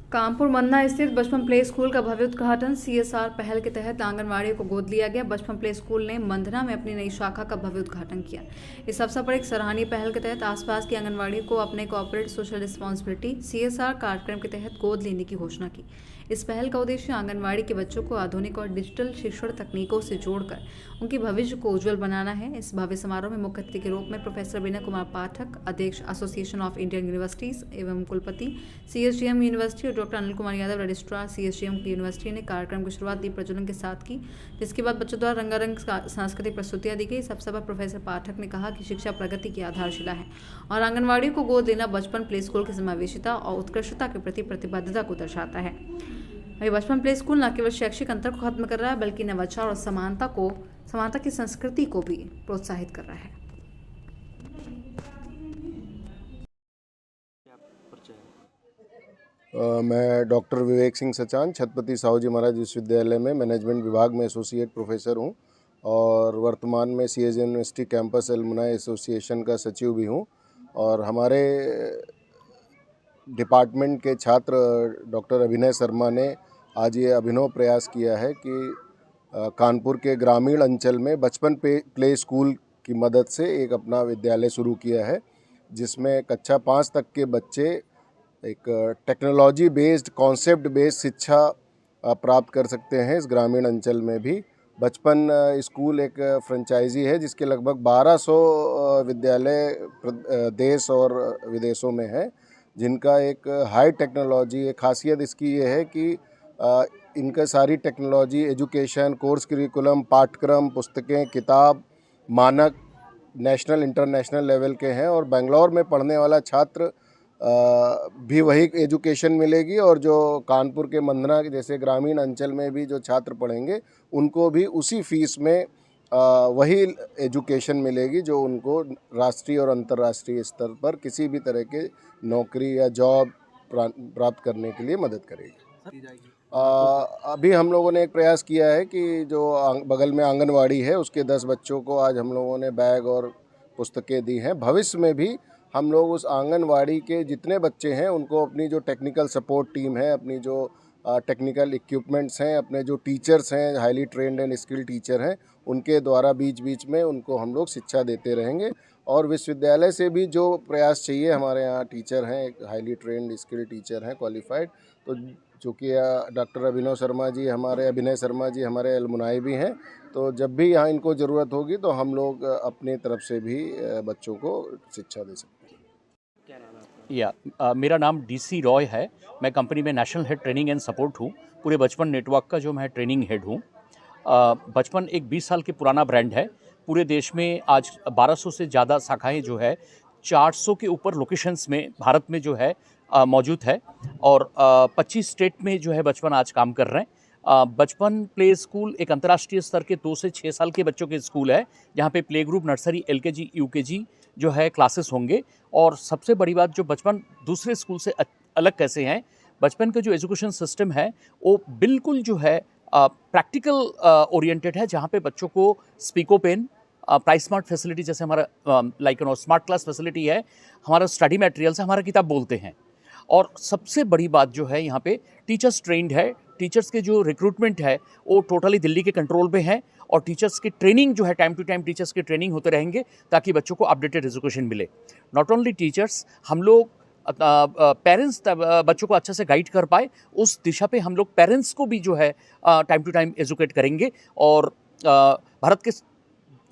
कानपुर मन्ना स्थित बचपन play school का भव्य उद्घाटन। सीएसआर पहल के तहत आंगनवाड़ी को गोद लिया गया। बचपन प्ले स्कूल ने मंधना में अपनी नई शाखा का भव्य उद्घाटन किया। इस अवसर पर एक सराहनीय पहल के तहत आसपास की आंगनवाड़ी को अपने कॉर्पोरेट सोशल रिस्पॉन्सिबिलिटी सीएसआर कार्यक्रम के तहत गोद लेने की घोषणा की। इस पहल का उद्देश्य आंगनवाड़ी के बच्चों को आधुनिक और डिजिटल शिक्षण तकनीकों से जोड़कर उनके भविष्य को उज्जवल बनाना है। इस भव्य समारोह में मुख्य अतिथि के रूप में प्रोफेसर विनय कुमार पाठक, अध्यक्ष एसोसिएशन ऑफ इंडियन यूनिवर्सिटीज एवं कुलपति सीएसजीएम यूनिवर्सिटी, और doctor Anil Kumar Yadav, registrar CSGM university ने कार्यक्रम की शुरुआत दीप प्रज्वलन के साथ की, जिसके बाद बच्चों द्वारा रंगारंग सांस्कृतिक प्रस्तुतियां दी गई। इस अवसर पर प्रोफेसर पाठक ने कहा कि शिक्षा प्रगति की आधारशिला है और आंगनवाड़ी को गोद लेना बचपन प्ले स्कूल की समावेशिता और उत्कृष्टता के प्रति प्रतिबद्धता को दर्शाता है। वही बचपन प्ले स्कूल न केवल शैक्षिक अंतर को खत्म कर रहा है, बल्कि नवाचार और समानता की संस्कृति को भी प्रोत्साहित कर रहा है। मैं डॉक्टर विवेक सिंह सचान, छत्रपति साहू जी महाराज विश्वविद्यालय में मैनेजमेंट विभाग में एसोसिएट प्रोफेसर हूं और वर्तमान में CSG university campus alumni association का सचिव भी हूं। और हमारे डिपार्टमेंट के छात्र डॉक्टर अभिनय शर्मा ने आज ये अभिनव प्रयास किया है कि कानपुर के ग्रामीण अंचल में बचपन प्ले स्कूल की मदद से एक अपना विद्यालय शुरू किया है, जिसमें कक्षा 5 तक के बच्चे एक टेक्नोलॉजी बेस्ड, कॉन्सेप्ट बेस्ड शिक्षा प्राप्त कर सकते हैं। इस ग्रामीण अंचल में भी बचपन स्कूल एक फ्रेंचाइजी है जिसके लगभग 1200 विद्यालय देश और विदेशों में है, जिनका एक हाई टेक्नोलॉजी, एक खासियत इसकी ये है कि इनका सारी टेक्नोलॉजी, एजुकेशन, कोर्स करिकुलम, पाठ्यक्रम, पुस्तकें, किताब, मानक नेशनल इंटरनेशनल लेवल के हैं। और बेंगलोर में पढ़ने वाला छात्र भी वही एजुकेशन मिलेगी, और जो कानपुर के मंधना के जैसे ग्रामीण अंचल में भी जो छात्र पढ़ेंगे उनको भी उसी फीस में वही एजुकेशन मिलेगी जो उनको राष्ट्रीय और अंतर्राष्ट्रीय स्तर पर किसी भी तरह के नौकरी या जॉब प्राप्त करने के लिए मदद करेगी। अभी हम लोगों ने एक प्रयास किया है कि जो बगल में आंगनवाड़ी है उसके 10 बच्चों को आज हम लोगों ने बैग और पुस्तकें दी हैं। भविष्य में भी हम लोग उस आंगनवाड़ी के जितने बच्चे हैं उनको अपनी जो टेक्निकल सपोर्ट टीम है, अपनी जो टेक्निकल इक्विपमेंट्स हैं, अपने जो टीचर्स हैं, highly trend and skilled teacher हैं, उनके द्वारा बीच बीच में उनको हम लोग शिक्षा देते रहेंगे। और विश्वविद्यालय से भी जो प्रयास चाहिए, हमारे यहाँ टीचर हैं, हाईली ट्रेंड स्किल्ड टीचर हैं, क्वालिफाइड, तो चूँकि डॉक्टर अभिनय शर्मा जी हमारे एलुमनाई भी हैं, तो जब भी यहाँ इनको ज़रूरत होगी तो हम लोग अपनी तरफ से भी बच्चों को शिक्षा दे सकते हैं। क्या नाम है? मेरा नाम डीसी रॉय है। मैं कंपनी में national head training and support हूँ। पूरे बचपन नेटवर्क का जो मैं ट्रेनिंग हेड हूँ। बचपन एक 20 साल के पुराना ब्रांड है। पूरे देश में आज 1200 से ज़्यादा शाखाएँ जो है, 400 के ऊपर लोकेशंस में भारत में जो है मौजूद है, और 25 स्टेट में जो है बचपन आज काम कर रहे हैं। बचपन प्ले स्कूल एक अंतर्राष्ट्रीय स्तर के 2 से 6 साल के बच्चों के स्कूल है, जहाँ पे play group, nursery, LKG, UKG जो है क्लासेस होंगे। और सबसे बड़ी बात, जो बचपन दूसरे स्कूल से अलग कैसे हैं, बचपन का जो एजुकेशन सिस्टम है वो बिल्कुल जो है प्रैक्टिकल ओरिएंटेड है, जहाँ पे बच्चों को स्पीको पेन, प्राइस स्मार्ट फैसिलिटी, जैसे हमारा स्मार्ट क्लास फैसिलिटी है, हमारा स्टडी मटेरियल्स है, हमारा किताब बोलते हैं। और सबसे बड़ी बात जो है, यहाँ पे टीचर्स ट्रेंड है। टीचर्स के जो रिक्रूटमेंट है वो टोटली दिल्ली के कंट्रोल पे है, और टीचर्स की ट्रेनिंग जो है टाइम टू टाइम टीचर्स की ट्रेनिंग होते रहेंगे ताकि बच्चों को अपडेटेड एजुकेशन मिले। नॉट ओनली टीचर्स, हम लोग पेरेंट्स बच्चों को अच्छे से गाइड कर पाए, उस दिशा पे हम लोग पेरेंट्स को भी जो है टाइम टू टाइम एजुकेट करेंगे। और भारत के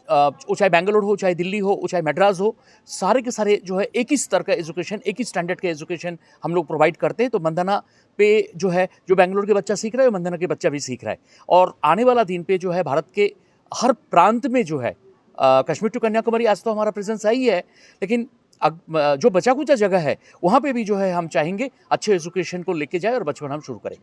चाहे बेंगलोर हो, चाहे दिल्ली हो, चाहे मद्रास हो, सारे के सारे जो है एक ही स्तर का एजुकेशन, एक ही स्टैंडर्ड का एजुकेशन हम लोग प्रोवाइड करते हैं। तो मंधना पे जो है, जो बेंगलोर के बच्चा सीख रहा है, मंधना के बच्चा भी सीख रहा है। और आने वाला दिन पे जो है भारत के हर प्रांत में जो है, कश्मीर टू कन्याकुमारी आज तो हमारा प्रेजेंस है ही है, लेकिन जो बचा कुचा जगह है वहाँ पे भी जो है हम चाहेंगे अच्छे एजुकेशन को लेके जाए और बचपन हम शुरू करें।